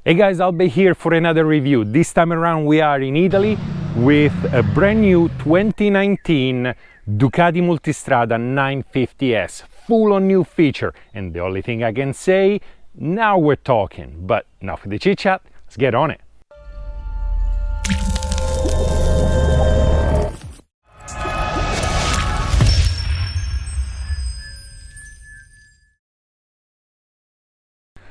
Hey guys, Albe here for another review. This time around we are in Italy with a brand new 2019 Ducati Multistrada 950S. Full on new feature, and the only thing I can say, now we're talking. But enough of the chit chat, let's get on it.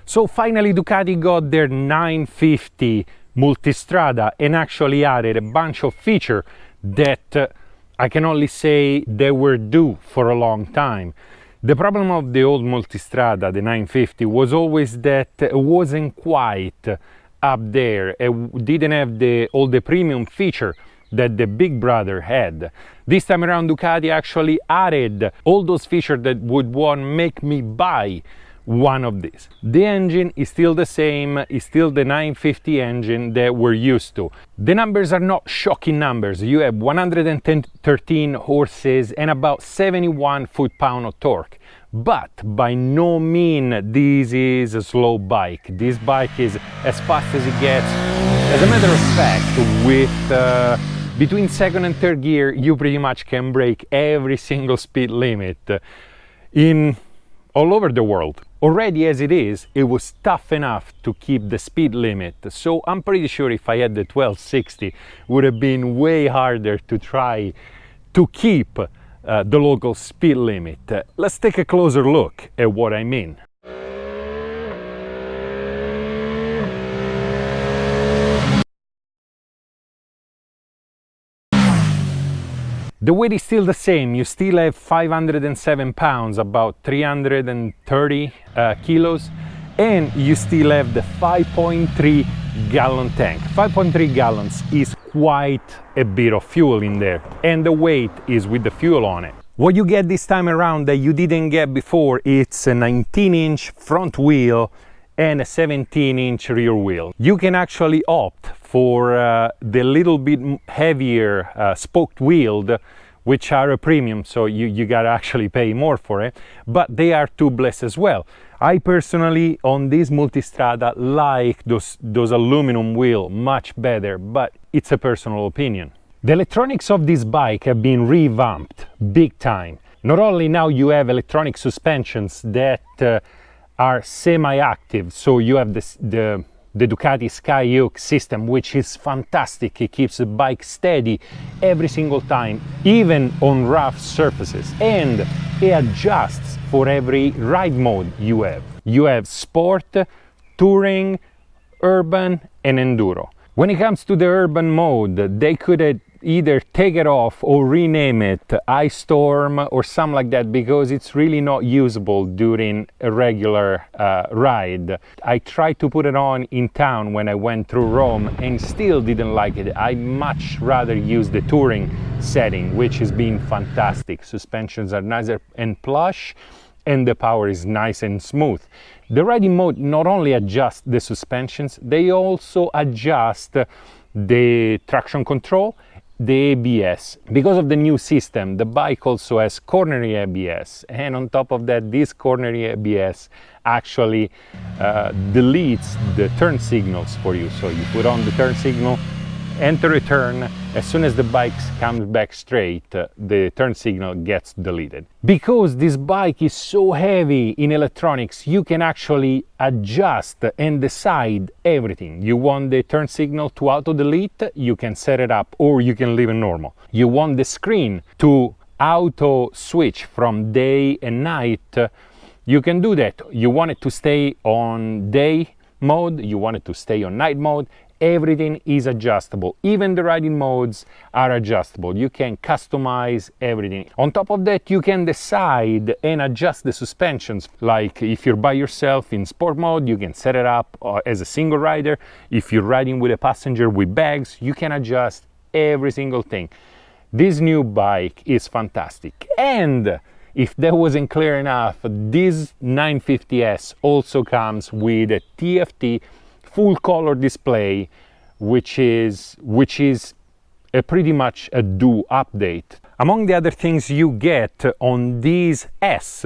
So finally Ducati got their 950 Multistrada and actually added a bunch of features that I can only say they were due for a long time. The problem of the old Multistrada, the 950, was always that it wasn't quite up there. It didn't have all the premium feature that the big brother had. This time around Ducati actually added all those features that would make me buy one of these. The engine is still the same, is still the 950 engine that we're used to. The numbers are not shocking numbers. You have 113 horses and about 71 foot-pound of torque. But by no means this is a slow bike. This bike is as fast as it gets. As a matter of fact, with between second and third gear, you pretty much can break every single speed limit all over the world. Already as it is, it was tough enough to keep the speed limit, so I'm pretty sure if I had the 1260, it would have been way harder to try to keep the local speed limit. Let's take a closer look at what I mean. The weight is still the same. You still have 507 pounds, about 330 kilos, and you still have the 5.3 gallon tank. 5.3 gallons is quite a bit of fuel in there, and the weight is with the fuel on it. What you get this time around that you didn't get before, it's a 19-inch front wheel and a 17-inch rear wheel. You can actually opt for the little bit heavier spoked wheel, which are a premium, so you gotta actually pay more for it, but they are tubeless as well. I personally, on this Multistrada, like those aluminum wheel much better, but it's a personal opinion. The electronics of this bike have been revamped big time. Not only now you have electronic suspensions that are semi-active, so you have the Ducati Sky Yoke system, which is fantastic. It keeps the bike steady every single time, even on rough surfaces, and it adjusts for every ride mode you have. You have sport, touring, urban and enduro. When it comes to the urban mode, they could either take it off or rename it Ice Storm or something like that, because it's really not usable during a regular ride. I tried to put it on in town when I went through Rome and still didn't like it. I much rather use the touring setting, which has been fantastic. Suspensions are nicer and plush, and the power is nice and smooth. The riding mode not only adjusts the suspensions, they also adjust the traction control, the ABS. Because of the new system, the bike also has cornery ABS, and on top of that, this cornery ABS actually deletes the turn signals for you. So you put on the turn signal, enter a turn, as soon as the bike comes back straight, the turn signal gets deleted. Because this bike is so heavy in electronics, you can actually adjust and decide everything. You want the turn signal to auto-delete, you can set it up, or you can leave it normal. You want the screen to auto-switch from day and night, you can do that. You want it to stay on day mode, you want it to stay on night mode. Everything is adjustable. Even the riding modes are adjustable. You can customize everything. On top of that, you can decide and adjust the suspensions. Like if you're by yourself in sport mode, you can set it up as a single rider. If you're riding with a passenger with bags, you can adjust every single thing. This new bike is fantastic. And if that wasn't clear enough, this 950S also comes with a TFT full color display, which is pretty much a due update. Among the other things you get on this S,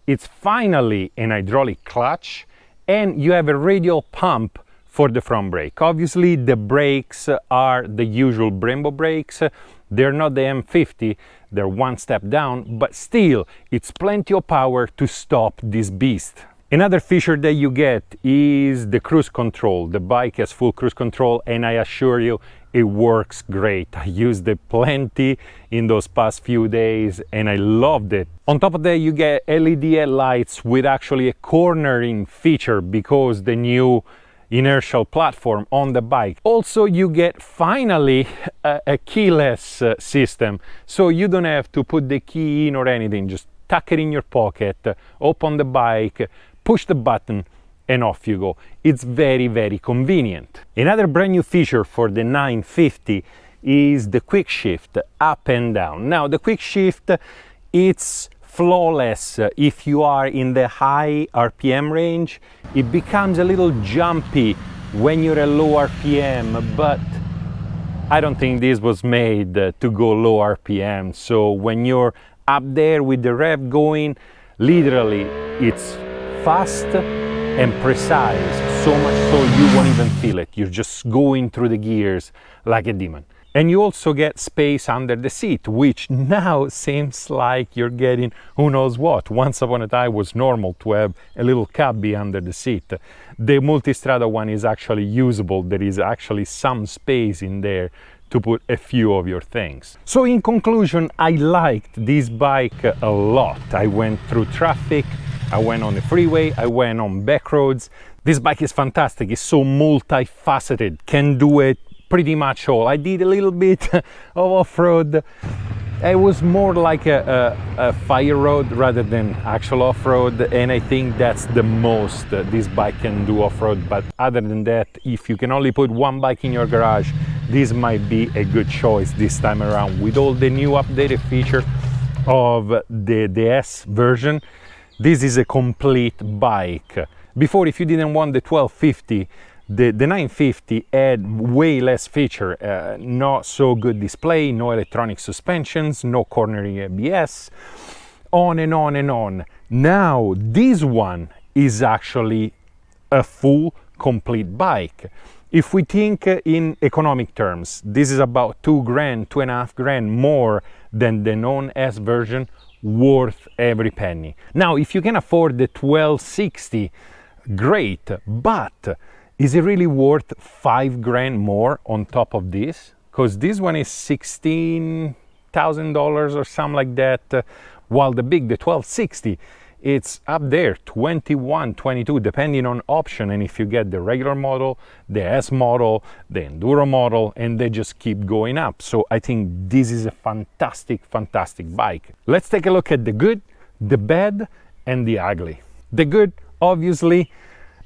it's finally an hydraulic clutch, and you have a radial pump for the front brake. Obviously the brakes are the usual Brembo brakes. They're not the M50, they're one step down, but still it's plenty of power to stop this beast. Another feature that you get is the cruise control. The bike has full cruise control, and I assure you it works great. I used it plenty in those past few days and I loved it. On top of that, you get LED headlights with actually a cornering feature because the new inertial platform on the bike. Also, you get finally a keyless system, so you don't have to put the key in or anything. Just tuck it in your pocket, open the bike, push the button, and off you go. It's very, very convenient. Another brand new feature for the 950 is the quick shift up and down. Now the quick shift, it's flawless if you are in the high RPM range. It becomes a little jumpy when you're at low RPM, but I don't think this was made to go low RPM. So when you're up there with the rev going, literally it's fast and precise, so much so you won't even feel it. You're just going through the gears like a demon. And you also get space under the seat, which now seems like you're getting who knows what. Once upon a time it was normal to have a little cubby under the seat. The Multistrada one is actually usable. There is actually some space in there to put a few of your things. So in conclusion, I liked this bike a lot. I went through traffic, I went on the freeway, I went on back roads. This bike is fantastic. It's so multifaceted, can do it pretty much all. I did a little bit of off-road. It was more like a fire road rather than actual off-road, and I think that's the most this bike can do off-road. But other than that, if you can only put one bike in your garage, this might be a good choice this time around. With all the new updated feature of the S version, this is a complete bike. Before, if you didn't want the 1250, the 950 had way less feature, not so good display, no electronic suspensions, no cornering ABS, on and on and on. Now this one is actually a full complete bike. If we think in economic terms, this is about $2,000, $2,500 more than the non-S version, worth every penny. Now, if you can afford the 1260, great, but is it really worth $5,000 more on top of this? Because this one is $16,000 or something like that, while the 1260, it's up there, 21, 22, depending on option. And if you get the regular model, the S model, the Enduro model, and they just keep going up. So I think this is a fantastic, fantastic bike. Let's take a look at the good, the bad, and the ugly. The good, obviously,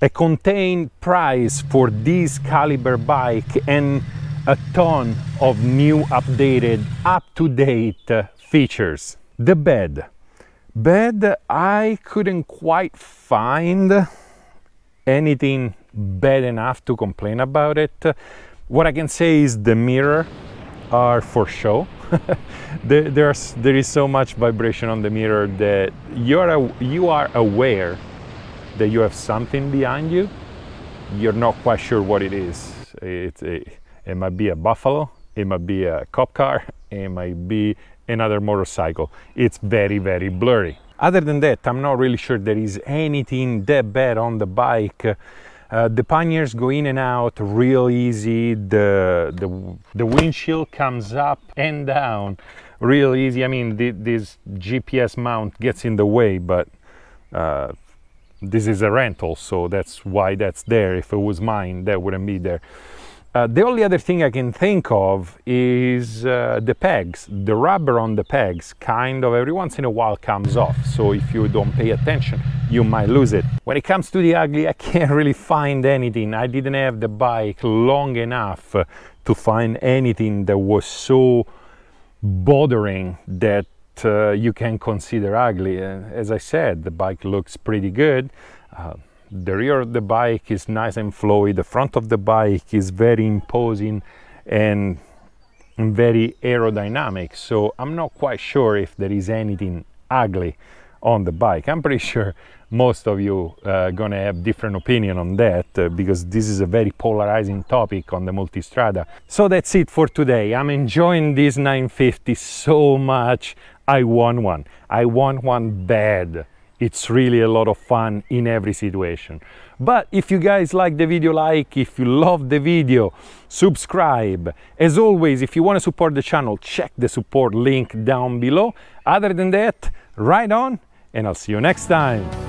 a contained price for this caliber bike and a ton of new, updated, up-to-date features. The bad. I couldn't quite find anything bad enough to complain about it. What I can say is the mirror are for show. there is so much vibration on the mirror that you are aware that you have something behind you. You're not quite sure what it is. It might be a buffalo, it might be a cop car, it might be another motorcycle. It's very, very blurry. Other than that, I'm not really sure there is anything that bad on the bike. The panniers go in and out real easy. The windshield comes up and down real easy. I mean, this GPS mount gets in the way, but this is a rental, so that's why that's there. If it was mine, that wouldn't be there. The only other thing I can think of is the pegs. The rubber on the pegs kind of every once in a while comes off, so if you don't pay attention, you might lose it. When it comes to the ugly, I can't really find anything. I didn't have the bike long enough to find anything that was so bothering that you can consider ugly. As I said, the bike looks pretty good. The rear of the bike is nice and flowy. The front of the bike is very imposing and very aerodynamic. So I'm not quite sure if there is anything ugly on the bike. I'm pretty sure most of you gonna have different opinion on that because this is a very polarizing topic on the Multistrada. So that's it for today. I'm enjoying this 950 so much. I want one. I want one bad. It's really a lot of fun in every situation. But if you guys like the video, if you love the video, subscribe. As always, if you want to support the channel, check the support link down below. Other than that, ride on, and I'll see you next time.